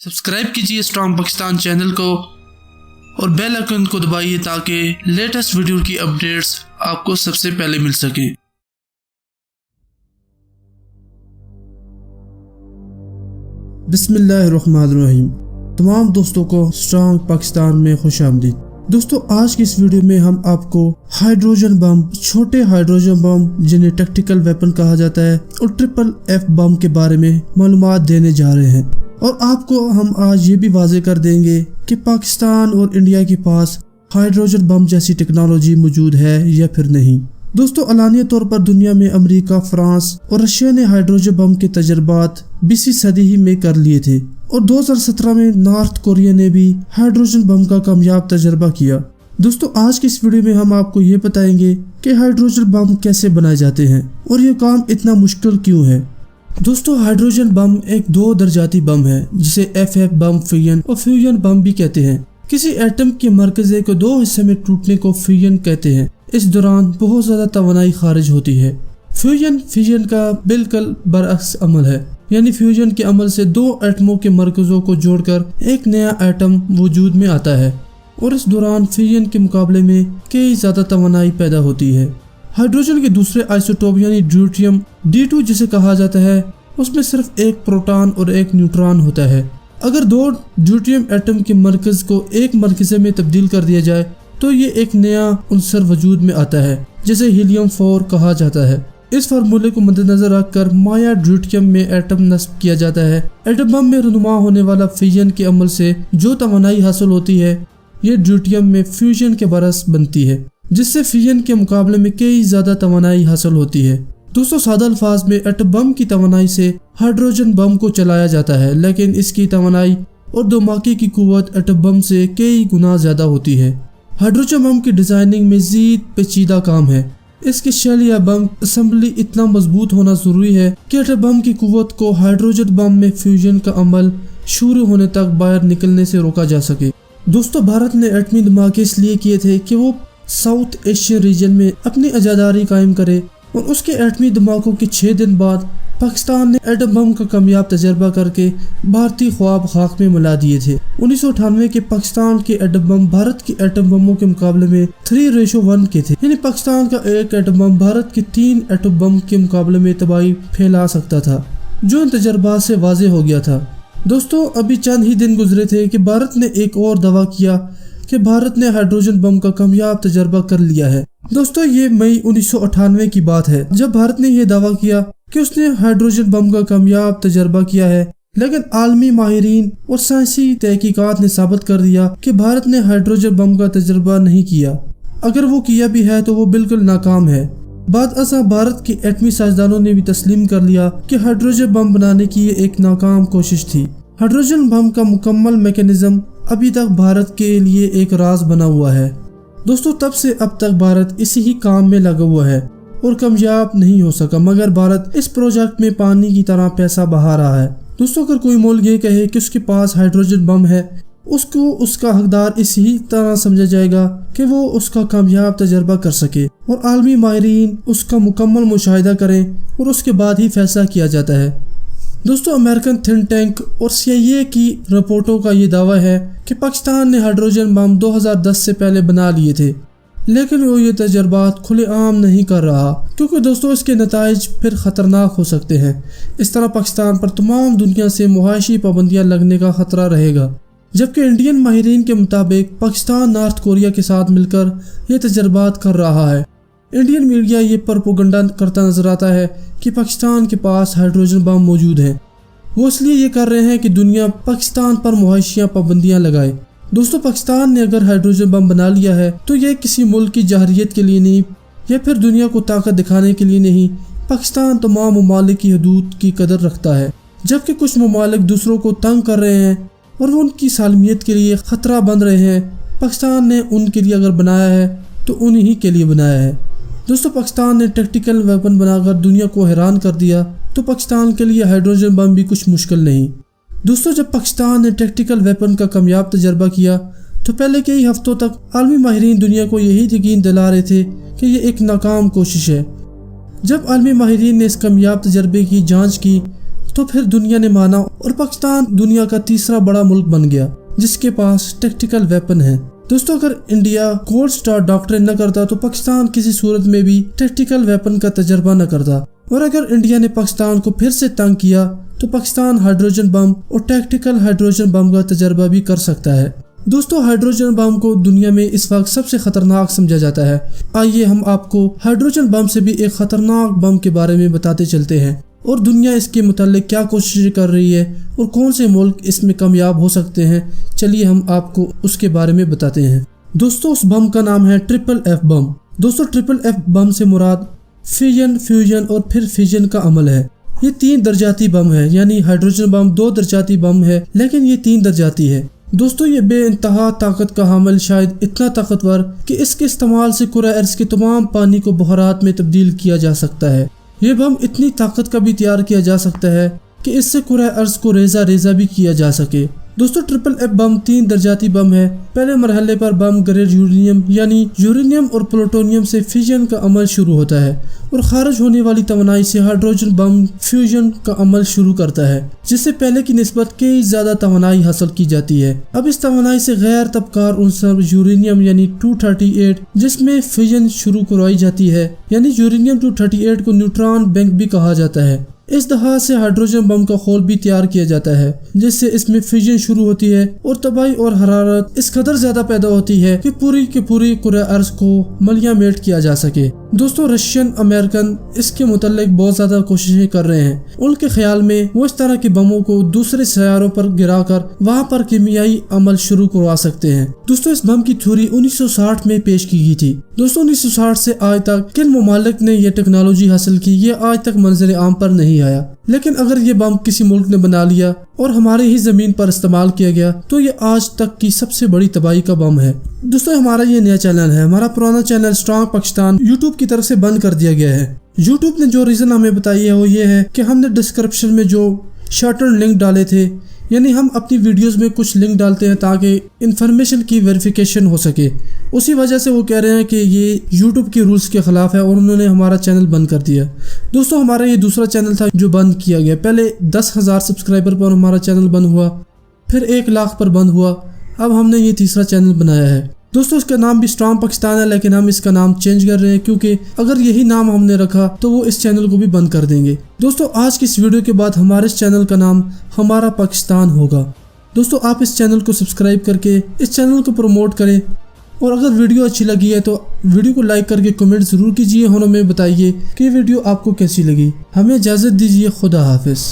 Subscribe कीजिए strong Pakistan channel को और बेल आइकन को दबाइए ताकि लेटेस्ट वीडियो की अपडेट्स आपको सबसे पहले मिल सकें। बिस्मिल्लाहिर्रहमानिर्रहीम। तमाम दोस्तों को स्ट्रॉन्ग पाकिस्तान में खुश आमदीद। दोस्तों, आज की इस वीडियो में हम आपको हाइड्रोजन बम, छोटे हाइड्रोजन बम जिन्हें टैक्टिकल वेपन कहा जाता है, और ट्रिपल एफ बम के बारे में मालूमात देने जा रहे हैं। और आपको हम आज ये भी वाज़ेह कर देंगे कि पाकिस्तान और इंडिया के पास हाइड्रोजन बम जैसी टेक्नोलॉजी मौजूद है या फिर नहीं। दोस्तों, अलानिया तौर पर दुनिया में अमेरिका, फ्रांस और रशिया ने हाइड्रोजन बम के तजर्बात 20वीं सदी ही में कर लिए थे, और 2017 में नॉर्थ कोरिया ने भी हाइड्रोजन बम का कामयाब तजर्बा किया। दोस्तों, आज की इस वीडियो में हम आपको ये बताएंगे कि हाइड्रोजन बम कैसे बनाए जाते हैं और ये काम इतना मुश्किल क्यों है। दोस्तों, हाइड्रोजन बम एक 2 दर्जाती बम है जिसे FF बम, फिजन और फ्यूजन बम भी कहते हैं। किसी एटम के मरकज़े को 2 हिस्से में टूटने को फ्यूजन कहते हैं। इस दौरान बहुत ज्यादा तवानाई खारिज होती है। फ्यूजन फिजन का बिल्कुल बरअक्स अमल है, यानी फ्यूजन के अमल से 2 एटमों के मरकज़ों को जोड़कर एक नया एटम वजूद में आता है, और इस दौरान फिजन के मुकाबले में कई ज्यादा तवानाई पैदा होती है। हाइड्रोजन के दूसरे आइसोटोप यानी ड्यूटेरियम D2 जिसे कहा जाता है, उसमें सिर्फ एक प्रोटॉन और एक न्यूट्रॉन होता है। अगर 2 ड्यूटेरियम एटम के मरकज को एक मरकज़े में तब्दील कर दिया जाए तो ये एक नया उनसर वजूद में आता है जिसे हीलियम 4 कहा जाता है। इस फार्मूले को मद्देनजर रखकर माया ड्यूटेरियम में एटम नस्ब किया जाता है। एटम बम में रुनुमा होने वाला फिजन के अमल से जो तवानाई हासिल होती है, ये ड्यूटेरियम में फ्यूजन के बरस बनती है, जिससे फिजन के मुकाबले में कई ज्यादा तवानाई हासिल होती है। दोस्तों, सादा अल्फाज में एटम बम की तवानाई से हाइड्रोजन बम को चलाया जाता है, लेकिन इसकी तवानाई और धमाके की कुव्वत एटम बम से कई गुना ज्यादा होती है। हाइड्रोजन बम की डिजाइनिंग में मज़ीद पेचीदा काम है। इसकी शेल या बम असेंबली इतना मजबूत होना जरूरी है कि एटम बम की कुव्वत को हाइड्रोजन बम में फ्यूजन का अमल शुरू होने तक बाहर निकलने से रोका जा सके। दोस्तों, भारत ने एटमी धमाके इसलिए किए थे कि वो साउथ एशियन रीजन में अपनी आज़ादारी कायम करे, और उसके एटमी धमाकों के 6 दिन बाद पाकिस्तान ने एटम बम का कामयाब तजर्बा करके भारतीय ख्वाब खाक में मिला दिए थे। 1998 के पाकिस्तान के एटम बम भारत के एटम बमों के मुकाबले में 3:1 के थे, यानी पाकिस्तान का एक एटम बम भारत के 3 एटम बम के मुकाबले में तबाही फैला सकता था, जो इन तजर्बात से वाज़ेह हो गया था। दोस्तों, अभी चंद ही दिन गुजरे थे कि भारत ने एक और दावा किया कि भारत ने हाइड्रोजन बम का कामयाब तजर्बा कर लिया है। दोस्तों, ये मई 1998 की बात है जब भारत ने यह दावा किया कि उसने हाइड्रोजन बम का कामयाब तजर्बा किया है, लेकिन आलमी माहिरीन और साइंसी तहकीकात ने साबित कर दिया कि भारत ने हाइड्रोजन बम का तजर्बा नहीं किया। अगर वो किया भी है तो वो बिल्कुल नाकाम है। बाद असा भारत के एटमी साइंसदानों ने भी तस्लीम कर लिया कि हाइड्रोजन बम बनाने की ये एक नाकाम कोशिश थी। हाइड्रोजन बम का मुकम्मल मैकेनिज्म अभी तक भारत के लिए एक राज बना हुआ है। दोस्तों, तब से अब तक भारत इसी ही काम में लगा हुआ है और कामयाब नहीं हो सका, मगर भारत इस प्रोजेक्ट में पानी की तरह पैसा बहा रहा है। दोस्तों, अगर कोई मुल्क ये कहे कि उसके पास हाइड्रोजन बम है, उसको उसका हकदार इसी तरह समझा जाएगा कि वो उसका कामयाब तजर्बा कर सके, और आलमी माहिरीन उसका मुकम्मल मुशाहिदा करें और उसके बाद ही फैसला किया जाता है। दोस्तों, अमेरिकन थिंक टैंक और CIA की रिपोर्टों का ये दावा है कि पाकिस्तान ने हाइड्रोजन बम 2010 से पहले बना लिए थे, लेकिन वो ये तजर्बात खुलेआम नहीं कर रहा, क्योंकि दोस्तों इसके नताइज फिर खतरनाक हो सकते हैं। इस तरह पाकिस्तान पर तमाम दुनिया से मुआशी पाबंदियां लगने का खतरा रहेगा। जबकि इंडियन माहिरीन के मुताबिक पाकिस्तान नॉर्थ कोरिया के साथ मिलकर ये तजर्बात कर रहा है। इंडियन मीडिया ये प्रोपेगेंडा करता नजर आता है कि पाकिस्तान के पास हाइड्रोजन बम मौजूद है। वो इसलिए ये कर रहे हैं कि दुनिया पाकिस्तान पर मुआशिया पाबंदियां लगाए। दोस्तों, पाकिस्तान ने अगर हाइड्रोजन बम बना लिया है तो ये किसी मुल्क की जहरियत के लिए नहीं, या फिर दुनिया को ताकत दिखाने के लिए नहीं। पाकिस्तान तमाम ममालिक की हदूद की कदर रखता है, जबकि कुछ ममालिक दूसरों को तंग कर रहे हैं और वो उनकी सालमियत के लिए खतरा बन रहे हैं। पाकिस्तान ने उनके लिए अगर बनाया है तो उन्हीं के लिए बनाया है। दोस्तों, पाकिस्तान ने टैक्टिकल वेपन बनाकर दुनिया को हैरान कर दिया, तो पाकिस्तान के लिए हाइड्रोजन बम भी कुछ मुश्किल नहीं। दोस्तों, जब पाकिस्तान ने टैक्टिकल वेपन का कामयाब तजर्बा किया तो पहले कई हफ्तों तक आलमी माहिरीन दुनिया को यही यकीन दिला रहे थे कि ये एक नाकाम कोशिश है। जब आलमी माहिरीन ने इस कामयाब तजर्बे की जांच की तो फिर दुनिया ने माना और पाकिस्तान दुनिया का तीसरा बड़ा मुल्क बन गया जिसके पास टैक्टिकल वेपन है। दोस्तों अगर इंडिया कोल्ड स्टार डॉक्ट्रिन न करता तो पाकिस्तान किसी सूरत में भी टैक्टिकल वेपन का तजर्बा न करता, और अगर इंडिया ने पाकिस्तान को फिर से तंग किया तो पाकिस्तान हाइड्रोजन बम और टैक्टिकल हाइड्रोजन बम का तजर्बा भी कर सकता है। दोस्तों हाइड्रोजन बम को दुनिया में इस वक्त सबसे खतरनाक समझा जाता है। आइए हम आपको हाइड्रोजन बम से भी एक खतरनाक बम के बारे में बताते चलते हैं और दुनिया इसके मुतालिक क्या कोशिश कर रही है और कौन से मुल्क इसमें कामयाब हो सकते हैं। चलिए हम आपको उसके बारे में बताते हैं। दोस्तों उस बम का नाम है ट्रिपल एफ बम। दोस्तों ट्रिपल एफ बम से मुराद फिजन, फ्यूजन और फिर फिजन का अमल है। ये 3 दर्जाती बम है, यानी हाइड्रोजन बम 2 दर्जाती बम है लेकिन ये 3 दर्जाती है। दोस्तों ये बेइंतहा ताकत का हामिल, शायद इतना ताकतवर कि इसके इस्तेमाल से कुराए अर्ज़ के तमाम पानी को बहरात में तब्दील किया जा सकता है। ये बम इतनी ताकत का भी तैयार किया जा सकता है कि इससे कुराए अर्ज़ को रेजा रेजा भी किया जा सके। दोस्तों ट्रिपल एफ बम 3 दर्जाती बम है। पहले मरहले पर बम ग्रेड यूरेनियम यानी यूरेनियम और प्लूटोनियम से फिजन का अमल शुरू होता है और खारिज होने वाली तवानाई से हाइड्रोजन बम फ्यूजन का अमल शुरू करता है, जिससे पहले की निस्बत कई ज्यादा तवानाई हासिल की जाती है। अब इस तवानाई से गैर तबकार उनसर यूरेनियम यानी 238 जिसमें फिजन शुरू करवाई जाती है, यानी यूरेनियम 238 को न्यूट्रॉन बैंक भी कहा जाता है। इस दहा से हाइड्रोजन बम का खोल भी तैयार किया जाता है जिससे इसमें फिजन शुरू होती है और तबाही और हरारत इस कदर ज्यादा पैदा होती है कि पूरी कुराए अर्ज़ को मलिया मेट किया जा सके। दोस्तों रशियन अमेरिकन इसके मुतालिक बहुत ज्यादा कोशिशें कर रहे हैं। उनके ख्याल में वो इस तरह के बमों को दूसरे सैयारों पर गिराकर वहाँ पर कीमियाई अमल शुरू करवा सकते हैं। दोस्तों इस बम की थ्योरी 1960 में पेश की गई थी। दोस्तों 1960 से आज तक किन ममालिक ने ये टेक्नोलॉजी हासिल की, ये आज तक मंजर आम पर नहीं आया। लेकिन अगर ये बम किसी मुल्क ने बना लिया और हमारे ही जमीन पर इस्तेमाल किया गया तो ये आज तक की सबसे बड़ी तबाही का बम है। दोस्तों हमारा ये नया चैनल है, हमारा पुराना चैनल स्ट्रॉन्ग पाकिस्तान यूट्यूब की तरफ से बंद कर दिया गया है। यूट्यूब ने जो रीजन हमें बताई है वो ये है कि हमने डिस्क्रिप्शन में जो शॉर्टन लिंक डाले थे, यानी हम अपनी वीडियोस में कुछ लिंक डालते हैं ताकि इंफॉर्मेशन की वेरिफिकेशन हो सके, उसी वजह से वो कह रहे हैं कि ये यूट्यूब के रूल्स के खिलाफ है और उन्होंने हमारा चैनल बंद कर दिया। दोस्तों हमारा ये दूसरा चैनल था जो बंद किया गया। पहले 10,000 सब्सक्राइबर पर हमारा चैनल बंद हुआ, फिर 1 लाख पर बंद हुआ, अब हमने ये तीसरा चैनल बनाया है। दोस्तों इसका नाम भी स्ट्रॉन्ग पाकिस्तान है, लेकिन हम इसका नाम चेंज कर रहे हैं क्योंकि अगर यही नाम हमने रखा तो वो इस चैनल को भी बंद कर देंगे। दोस्तों आज की इस वीडियो के बाद हमारे इस चैनल का नाम हमारा पाकिस्तान होगा। दोस्तों आप इस चैनल को सब्सक्राइब करके इस चैनल को प्रमोट करें और अगर वीडियो अच्छी लगी है तो वीडियो को लाइक करके कमेंट जरूर कीजिए और हमें बताइए कि वीडियो आपको कैसी लगी। हमें इजाज़त दीजिए। खुदा हाफिज।